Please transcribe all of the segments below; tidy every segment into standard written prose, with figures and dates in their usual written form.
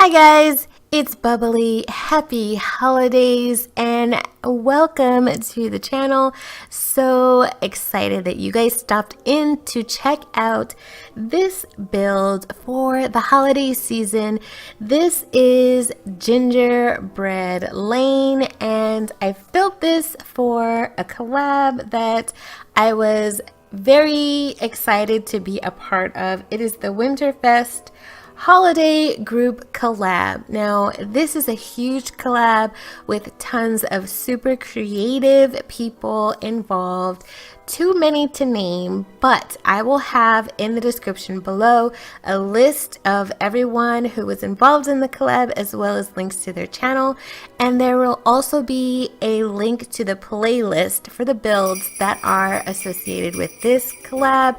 Hi guys, it's Bubbly. Happy holidays and welcome to the channel. So excited that you guys stopped in to check out this build for the holiday season. This is Gingerbread Lane and I built this for a collab that I was very excited to be a part of. It is the Winterfest Holiday Group Collab. Now, this is a huge collab with tons of super creative people involved. Too many to name, but I will have in the description below a list of everyone who was involved in the collab as well as links to their channel, and there will also be a link to the playlist for the builds that are associated with this collab.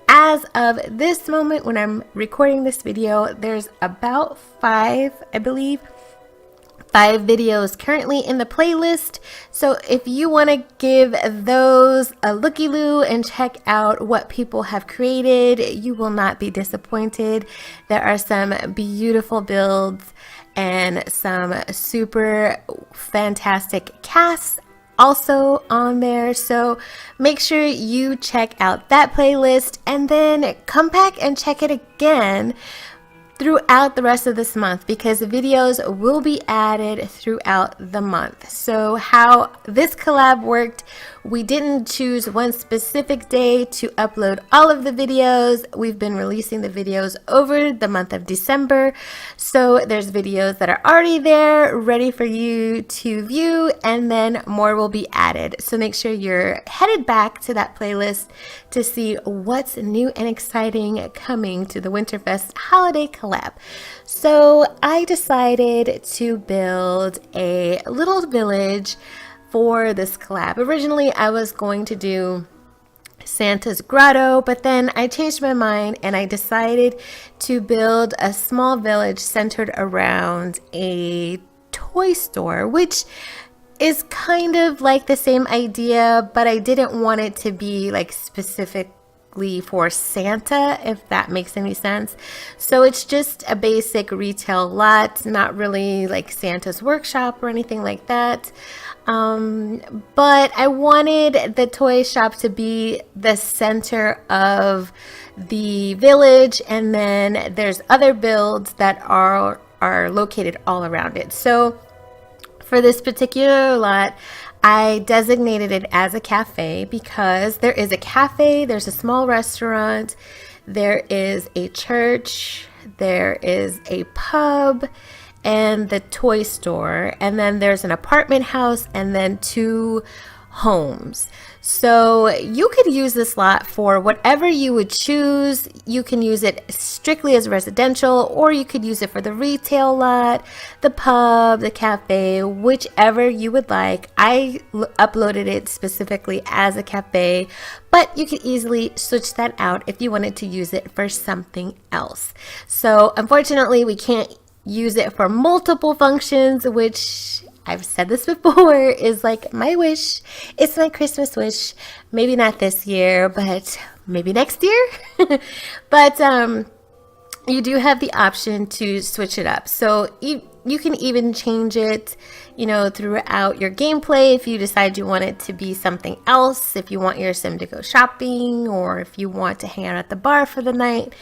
As of this moment when I'm recording this video, there's about five videos currently in the playlist. So if you want to give those a looky-loo and check out what people have created, you will not be disappointed. There are some beautiful builds and some super fantastic casts also on there, so make sure you check out that playlist and then come back and check it again throughout the rest of this month, because videos will be added throughout the month. So how this collab worked, we didn't choose one specific day to upload all of the videos. We've been releasing the videos over the month of December, so there's videos that are already there ready for you to view, and then more will be added. So make sure you're headed back to that playlist to see what's new and exciting coming to the Winterfest holiday collab. So I decided to build a little village for this collab. Originally I was going to do Santa's grotto, but then I changed my mind and I decided to build a small village centered around a toy store, which is kind of like the same idea, but I didn't want it to be like specifically for Santa, if that makes any sense. So it's just a basic retail lot, not really like Santa's workshop or anything like that. But I wanted the toy shop to be the center of the village, and then there's other builds that are located all around it. So for this particular lot, I designated it as a cafe because there is a cafe, there's a small restaurant, there is a church, there is a pub, and the toy store, and then there's an apartment house, and then 2 homes. So you could use this lot for whatever you would choose. You can use it strictly as residential, or you could use it for the retail lot, the pub, the cafe, whichever you would like. I uploaded it specifically as a cafe, but you could easily switch that out if you wanted to use it for something else. So unfortunately, we can't use it for multiple functions, which I've said this before is like my wish. It's my Christmas wish. Maybe not this year, but maybe next year. But you do have the option to switch it up. So you can even change it, you know, throughout your gameplay if you decide you want it to be something else. If you want your sim to go shopping, or if you want to hang out at the bar for the night,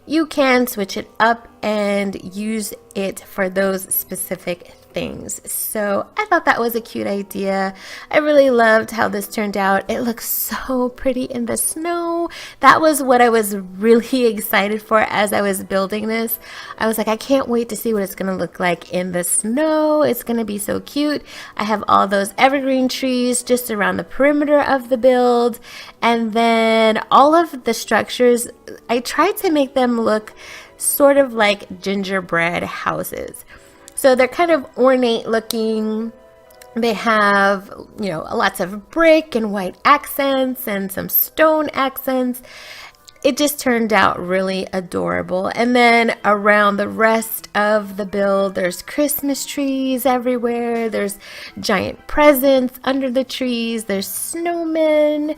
you can switch it up and use it for those specific things. So I thought that was a cute idea. I really loved how this turned out. It looks so pretty in the snow. That was what I was really excited for as I was building this. I was like, I can't wait to see what it's going to look like in the snow. It's going to be so cute. I have all those evergreen trees just around the perimeter of the build. And then all of the structures, I tried to make them look sort of like gingerbread houses. So they're kind of ornate looking. They have, you know, lots of brick and white accents and some stone accents. It just turned out really adorable. And then around the rest of the build, there's Christmas trees everywhere. There's giant presents under the trees. There's snowmen.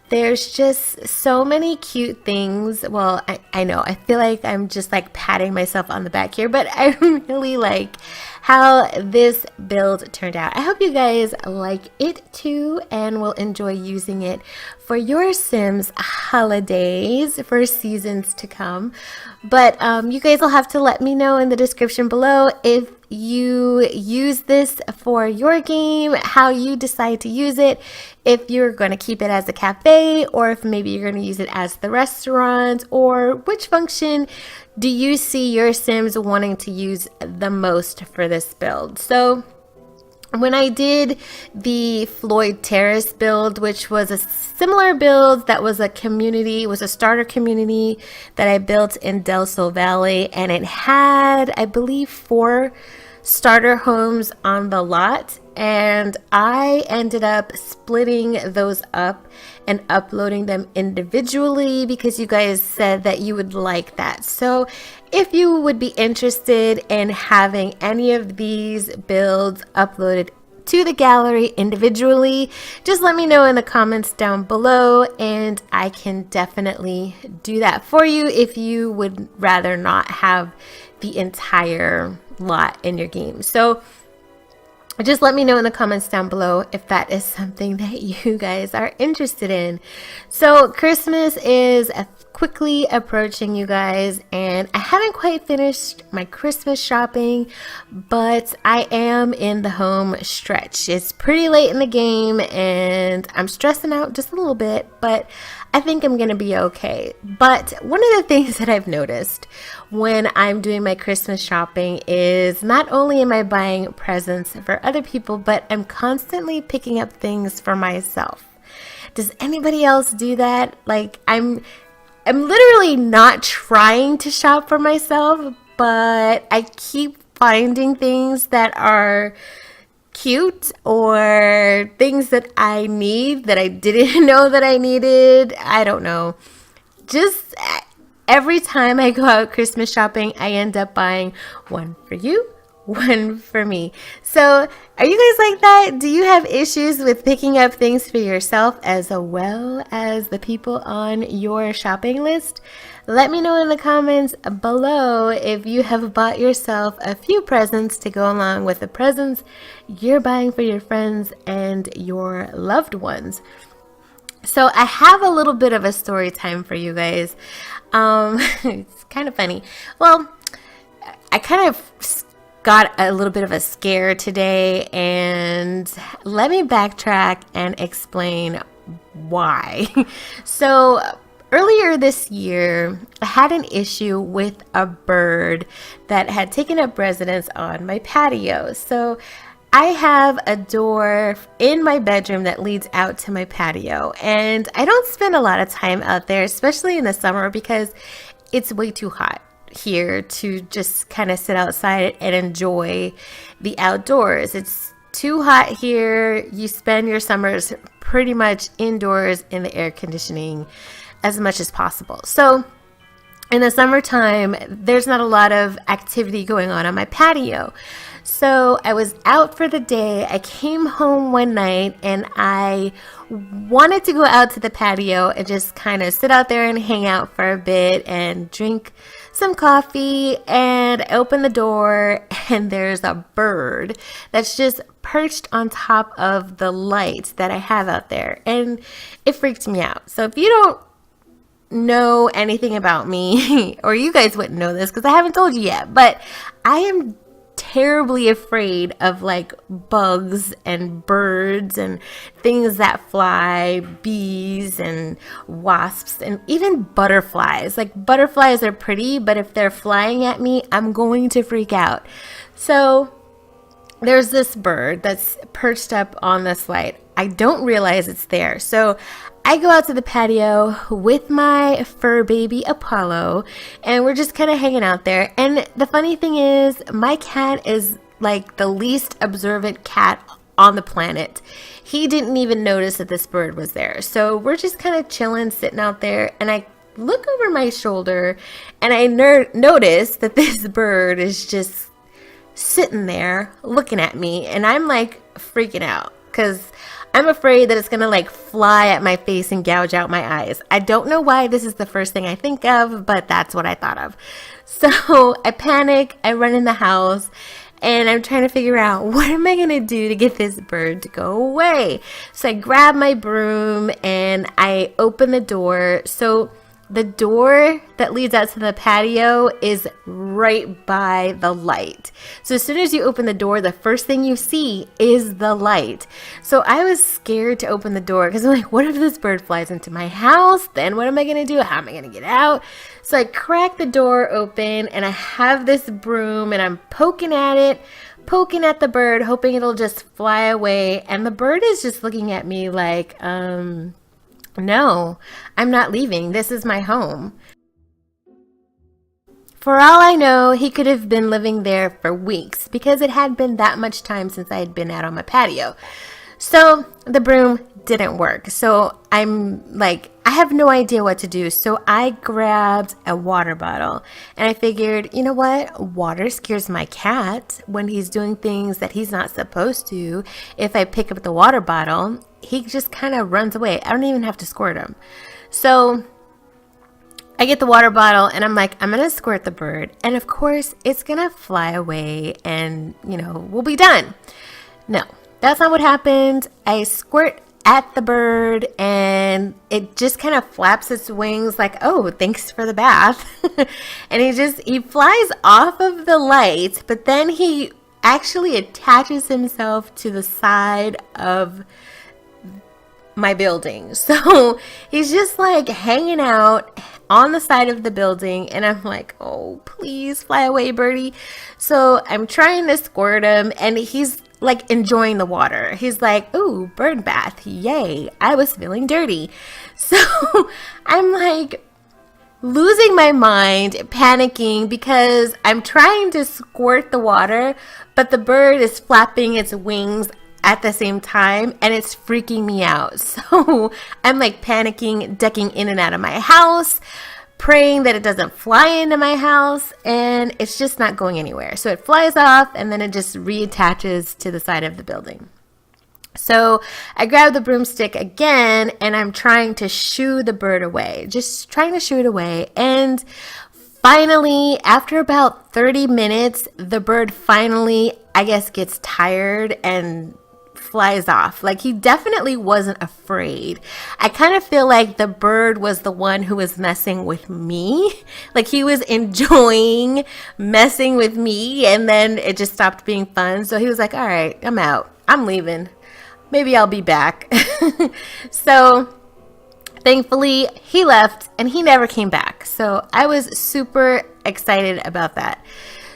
There's just so many cute things. Well, I know, I feel like I'm just like patting myself on the back here, but I really like how this build turned out. I hope you guys like it too and will enjoy using it for your Sims holidays for seasons to come. But you guys will have to let me know in the description below if you use this for your game, how you decide to use it, if you're going to keep it as a cafe or if maybe you're going to use it as the restaurant, or which function do you see your Sims wanting to use the most for this build. So when I did the Floyd Terrace build, which was a similar build that was a community, was a starter community that I built in Del Sol Valley, and it had, I believe, 4 starter homes on the lot, and I ended up splitting those up and uploading them individually because you guys said that you would like that. So if you would be interested in having any of these builds uploaded to the gallery individually, just let me know in the comments down below and I can definitely do that for you if you would rather not have the entire lot in your game. So just let me know in the comments down below if that is something that you guys are interested in. So Christmas is quickly approaching, you guys, and I haven't quite finished my Christmas shopping, but I am in the home stretch. It's pretty late in the game and I'm stressing out just a little bit, but I think I'm gonna be okay. But one of the things that I've noticed when I'm doing my Christmas shopping is not only am I buying presents for other people, but I'm constantly picking up things for myself. Does anybody else do that? Like I'm literally not trying to shop for myself, but I keep finding things that are cute or things that I need that I didn't know that I needed. I don't know. Just every time I go out Christmas shopping, I end up buying one for you, one for me. So are you guys like that? Do you have issues with picking up things for yourself as well as the people on your shopping list? Let me know in the comments below if you have bought yourself a few presents to go along with the presents you're buying for your friends and your loved ones. So I have a little bit of a story time for you guys. It's kind of funny. Well, I kind of got a little bit of a scare today, and let me backtrack and explain why. So earlier this year, I had an issue with a bird that had taken up residence on my patio. So I have a door in my bedroom that leads out to my patio, and I don't spend a lot of time out there, especially in the summer, because it's way too hot here to just kind of sit outside and enjoy the outdoors. It's too hot here. You spend your summers pretty much indoors in the air conditioning as much as possible. So in the summertime, there's not a lot of activity going on my patio. So I was out for the day. I came home one night and I wanted to go out to the patio and just kind of sit out there and hang out for a bit and drink some coffee. And I open the door and there's a bird that's just perched on top of the light that I have out there, and it freaked me out. So if you don't know anything about me, or you guys wouldn't know this because I haven't told you yet, but I am terribly afraid of like bugs and birds and things that fly, bees and wasps and even butterflies. Like butterflies are pretty, but if they're flying at me, I'm going to freak out. So there's this bird that's perched up on this light. I don't realize it's there. So I go out to the patio with my fur baby Apollo, and we're just kind of hanging out there. And the funny thing is, my cat is like the least observant cat on the planet. He didn't even notice that this bird was there. So we're just kind of chilling, sitting out there, and I look over my shoulder and I notice that this bird is just sitting there looking at me, and I'm like freaking out because I'm afraid that it's gonna like fly at my face and gouge out my eyes. I don't know why this is the first thing I think of, but that's what I thought of. So I panic, I run in the house, and I'm trying to figure out what am I gonna do to get this bird to go away. So I grab my broom and I open the door. So the door that leads out to the patio is right by the light. So as soon as you open the door, the first thing you see is the light. So I was scared to open the door because I'm like, what if this bird flies into my house? Then what am I gonna do? How am I gonna get out? So I crack the door open and I have this broom and I'm poking at it, poking at the bird, hoping it'll just fly away. And the bird is just looking at me like, no, I'm not leaving. This is my home. For all I know, he could have been living there for weeks because it had been that much time since I had been out on my patio. So the broom didn't work. So I'm like, I have no idea what to do. So I grabbed a water bottle and I figured, you know what? Water scares my cat when he's doing things that he's not supposed to. If I pick up the water bottle, he just kind of runs away. I don't even have to squirt him. So I get the water bottle and I'm like, I'm going to squirt the bird. And of course, it's going to fly away and, you know, we'll be done. No, that's not what happened. I squirt at the bird and it just kind of flaps its wings like, oh, thanks for the bath. And he flies off of the light, but then he actually attaches himself to the side of my building. So he's just like hanging out on the side of the building and I'm like, oh, please fly away, birdie. So I'm trying to squirt him and he's like enjoying the water. He's like, ooh, bird bath, yay. I was feeling dirty. So I'm like losing my mind, panicking because I'm trying to squirt the water, but the bird is flapping its wings at the same time and it's freaking me out. So I'm like panicking, ducking in and out of my house, praying that it doesn't fly into my house, and it's just not going anywhere. So it flies off and then it just reattaches to the side of the building. So I grab the broomstick again and I'm trying to shoo the bird away, just trying to shoo it away. And finally, after about 30 minutes, the bird finally, I guess, gets tired and flies off. Like, he definitely wasn't afraid. I kind of feel like the bird was the one who was messing with me. Like, he was enjoying messing with me and then it just stopped being fun. So he was like, all right, I'm out. I'm leaving. Maybe I'll be back. So thankfully he left and he never came back. So I was super excited about that.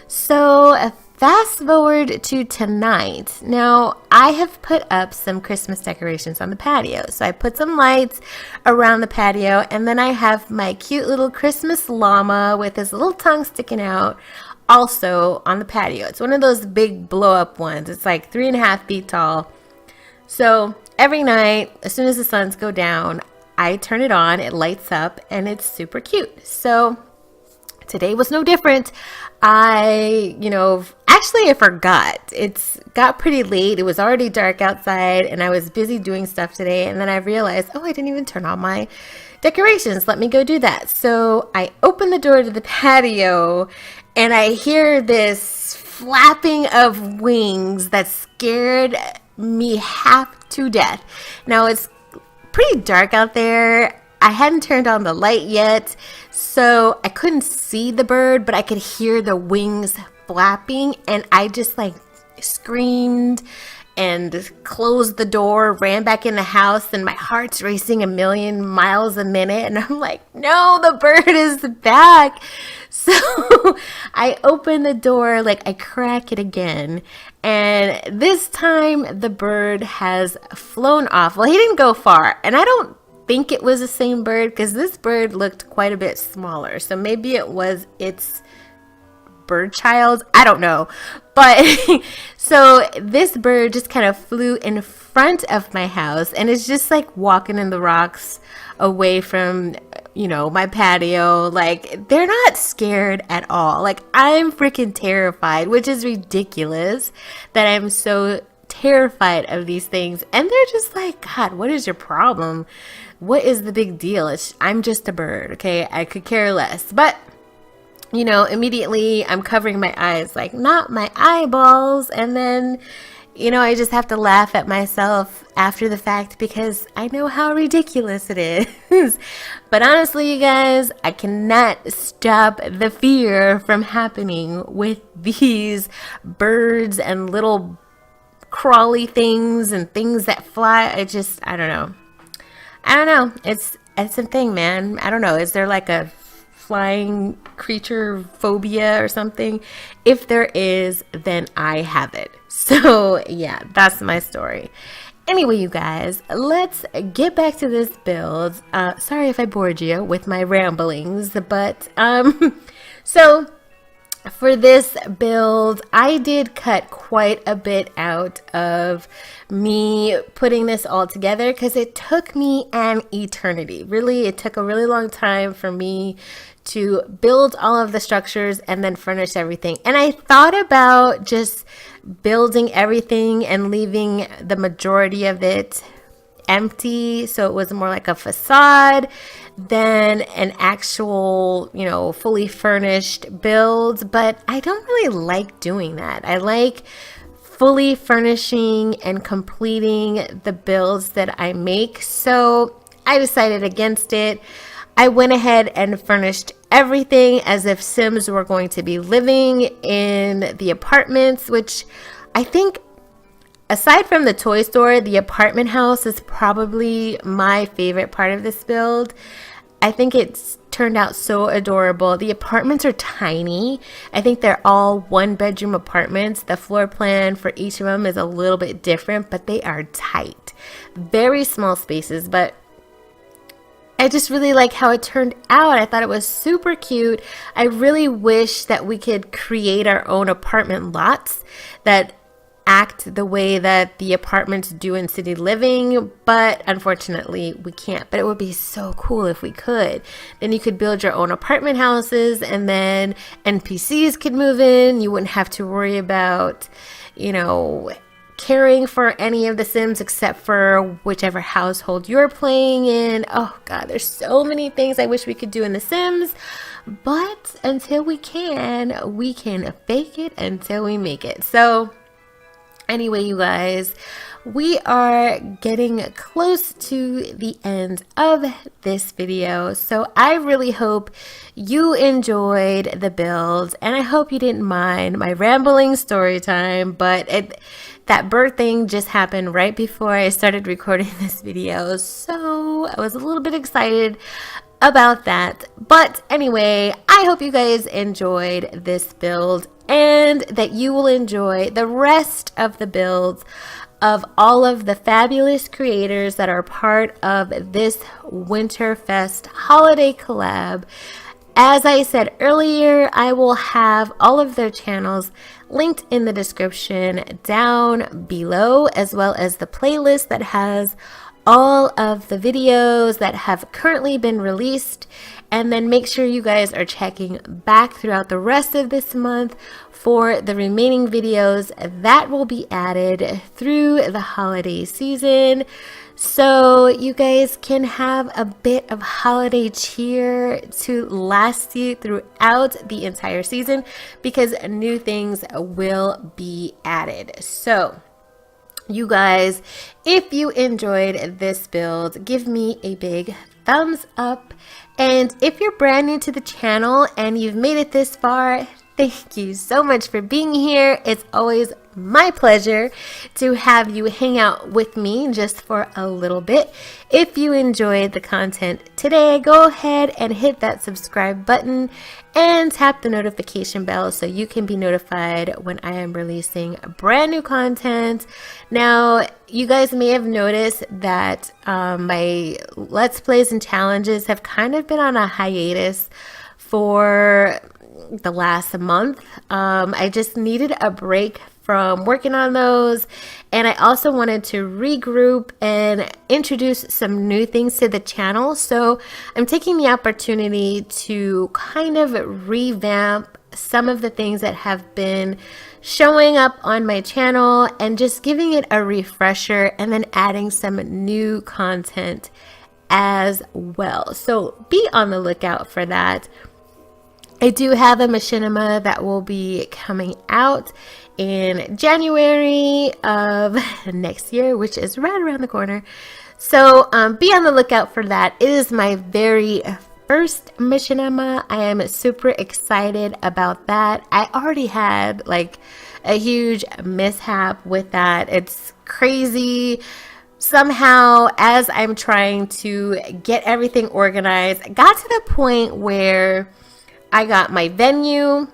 So fast forward to tonight. Now, I have put up some Christmas decorations on the patio. So I put some lights around the patio and then I have my cute little Christmas llama with his little tongue sticking out also on the patio. It's one of those big blow up ones. It's like 3.5 feet tall. So every night, as soon as the suns go down, I turn it on, it lights up, and it's super cute. So today was no different. Actually I forgot. It's got pretty late. It was already dark outside and I was busy doing stuff today. And then I realized, oh, I didn't even turn on my decorations. Let me go do that. So I open the door to the patio and I hear this flapping of wings that scared me half to death. Now it's pretty dark out there. I hadn't turned on the light yet, so I couldn't see the bird, but I could hear the wings flapping, and I just like screamed and closed the door, ran back in the house, and my heart's racing a million miles a minute. And I'm like, no, the bird is back. So I open the door, like I crack it again. And this time the bird has flown off. Well, he didn't go far. And I don't think it was the same bird because this bird looked quite a bit smaller. So maybe it was its bird child, I don't know, but so this bird just kind of flew in front of my house and is just like walking in the rocks away from, you know, my patio. Like, they're not scared at all. Like, I'm freaking terrified, which is ridiculous that I'm so terrified of these things, and they're just like, God, what is your problem? What is the big deal? I'm just a bird, okay? I could care less. But you know, immediately I'm covering my eyes, like, not my eyeballs. And then, you know, I just have to laugh at myself after the fact because I know how ridiculous it is. But honestly, you guys, I cannot stop the fear from happening with these birds and little crawly things and things that fly. I don't know. It's a thing, man. I don't know. Is there like a flying creature phobia or something? If there is, then I have it. So yeah, that's my story. Anyway, you guys, let's get back to this build. Sorry if I bored you with my ramblings, but so for this build, I did cut quite a bit out of me putting this all together because it took me an eternity. Really, it took a really long time for me to build all of the structures and then furnish everything. And I thought about just building everything and leaving the majority of it empty, so it was more like a facade than an actual, you know, fully furnished build. But I don't really like doing that. I like fully furnishing and completing the builds that I make, so I decided against it. I went ahead and furnished everything as if Sims were going to be living in the apartments, which I think, aside from the toy store, the apartment house is probably my favorite part of this build. I think it's turned out so adorable. The apartments are tiny. I think they're all 1-bedroom apartments. The floor plan for each of them is a little bit different, but they are tight. Very small spaces, but I just really like how it turned out. I thought it was super cute. I really wish that we could create our own apartment lots that act the way that the apartments do in city living, but unfortunately we can't. But it would be so cool if we could. Then you could build your own apartment houses, and then NPCs could move in. You wouldn't have to worry about, you know, caring for any of the Sims except for whichever household you're playing in. Oh God, there's so many things I wish we could do in the Sims, but until we can fake it until we make it. So anyway, you guys, we are getting close to the end of this video, so I really hope you enjoyed the build, and I hope you didn't mind my rambling story time. But that bird thing just happened right before I started recording this video, so I was a little bit excited about that. But anyway, I hope you guys enjoyed this build and that you will enjoy the rest of the builds of all of the fabulous creators that are part of this Winterfest holiday collab. As I said earlier, I will have all of their channels linked in the description down below, as well as the playlist that has all of the videos that have currently been released. And then make sure you guys are checking back throughout the rest of this month for the remaining videos that will be added through the holiday season, so you guys can have a bit of holiday cheer to last you throughout the entire season, because new things will be added. So you guys, if you enjoyed this build, give me a big thumbs up. And if you're brand new to the channel and you've made it this far, Thank you so much for being here. It's always my pleasure to have you hang out with me just for a little bit. If you enjoyed the content today, go ahead and hit that subscribe button and tap the notification bell so you can be notified when I am releasing brand new content. Now, you guys may have noticed that my Let's Plays and challenges have kind of been on a hiatus for the last month. I just needed a break from working on those, and I also wanted to regroup and introduce some new things to the channel. So I'm taking the opportunity to kind of revamp some of the things that have been showing up on my channel and just giving it a refresher, and then adding some new content as well. So be on the lookout for that. I do have a machinima that will be coming out in January of next year, which is right around the corner. So be on the lookout for that. It is my very first machinima. I am super excited about that. I already had like a huge mishap with that. It's crazy. Somehow, as I'm trying to get everything organized, I got to the point where I got my venue.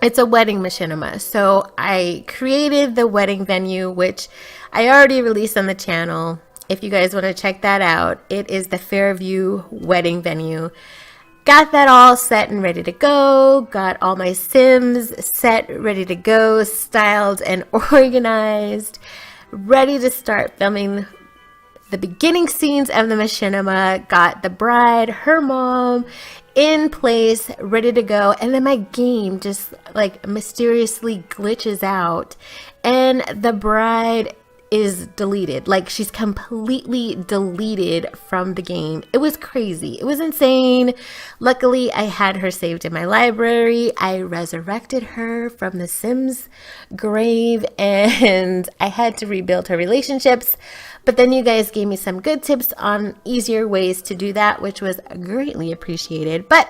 It's a wedding machinima. So I created the wedding venue, which I already released on the channel. If you guys want to check that out, it is the Fairview wedding venue. Got that all set and ready to go. Got all my Sims set, ready to go, styled and organized. Ready to start filming the beginning scenes of the machinima. Got the bride, her mom in place, ready to go, and then my game just like mysteriously glitches out and the bride is deleted. Like, she's completely deleted from the game. It was crazy. It was insane. Luckily, I had her saved in my library. I resurrected her from the Sims grave, and I had to rebuild her relationships. But then you guys gave me some good tips on easier ways to do that, which was greatly appreciated. But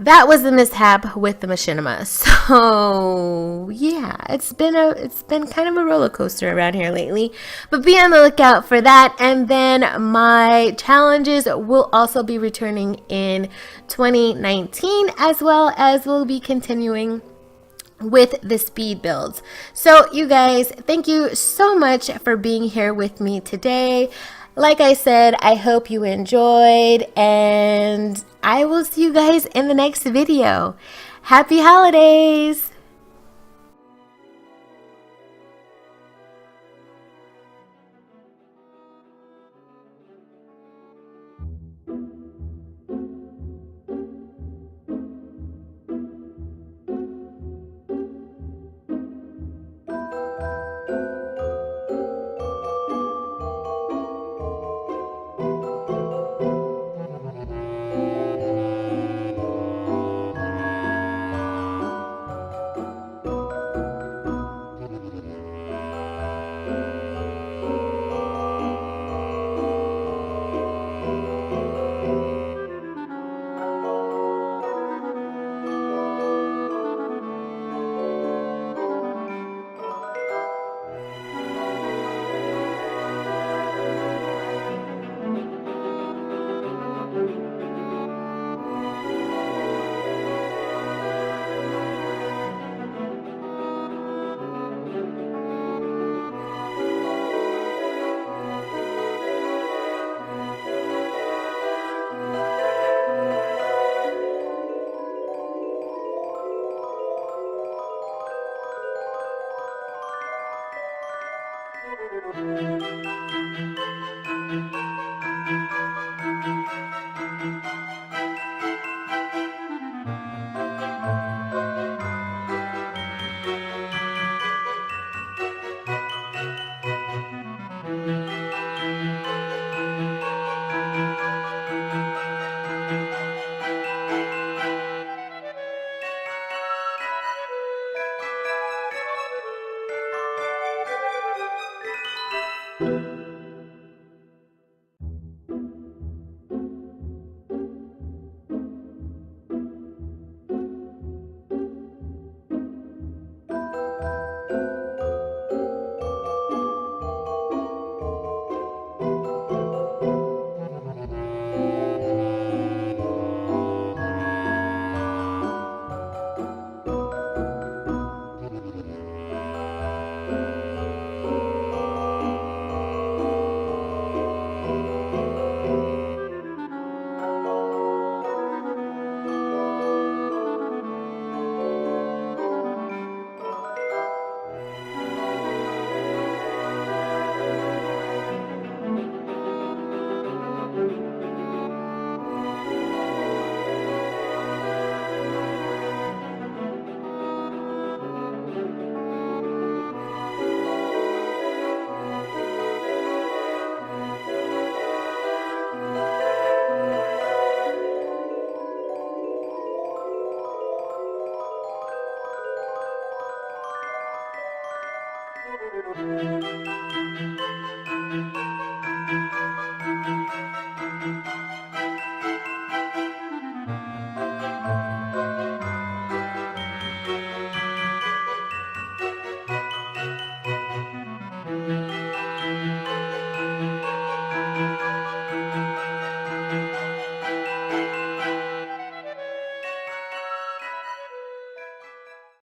that was the mishap with the machinima. So yeah, it's been kind of a roller coaster around here lately. But be on the lookout for that. And then my challenges will also be returning in 2019, as well as we'll be continuing with the speed builds. So you guys, thank you so much for being here with me today. Like I said, I hope you enjoyed, and I will see you guys in the next video. Happy holidays!